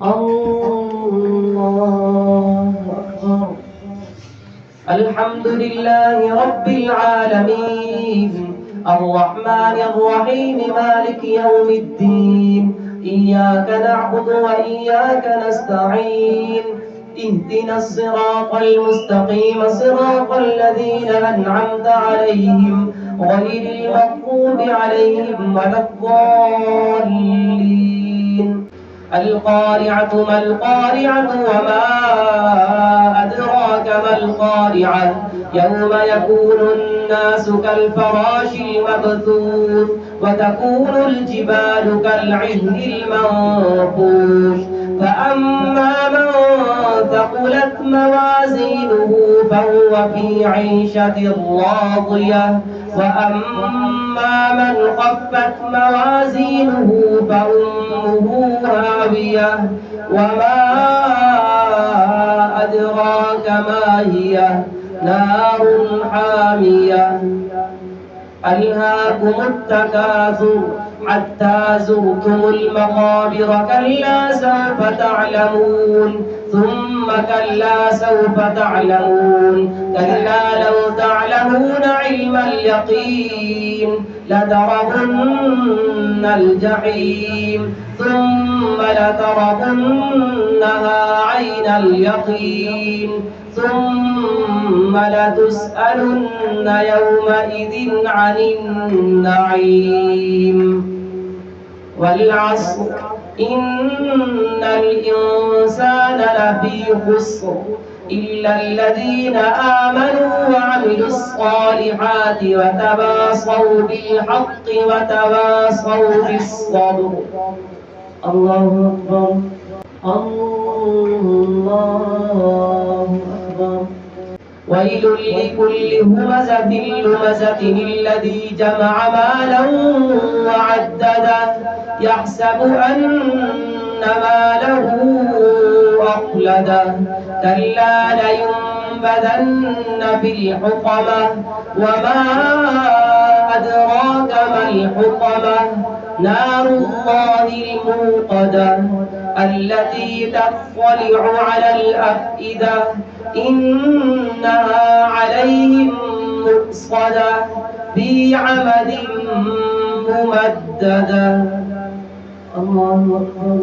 الله أكبر. الحمد لله رب العالمين الرحمن الرحيم مالك يوم الدين إياك نعبد وإياك نستعين اهدنا الصراط المستقيم صراط الذين أنعمت عليهم غير المغضوب عليهم ولا الضالين. القارعة ما القارعة وما أدراك ما القارعة يوم يكون الناس كالفراش المبثوث وتكون الجبال كالعهن المنفوش فأما من ثقلت موازينه فهو في عيشة راضية وأما من خفت موازينه فأمه هاوية وما أدراك ما هي نار حامية. ألهاكم التكاثر حتى زرتم المقابر كلا سوف تعلمون ثم كلا سوف تعلمون كلا لو تعلمون علم اليقين لترون الجحيم ثم لترونها عين اليقين ثم لتسألن يومئذ عن النعيم. والعصر إن الإنسان لفي خسر إلا الذين آمنوا وعملوا الصالحات وتواصوا بالحق وتواصوا بالصبر. الله أكبر. الله أكبر. ويل لكل همزة لمزة الذي جمع مالا وعدده يحسب أن ماله أخلده كلا لينبذن في الحطمة وما أدراك ما الحطمة نار الله الموقدة التي تطلع على الأفئدة إنها عليهم مؤصدة في عمد ممددة. الله أكبر.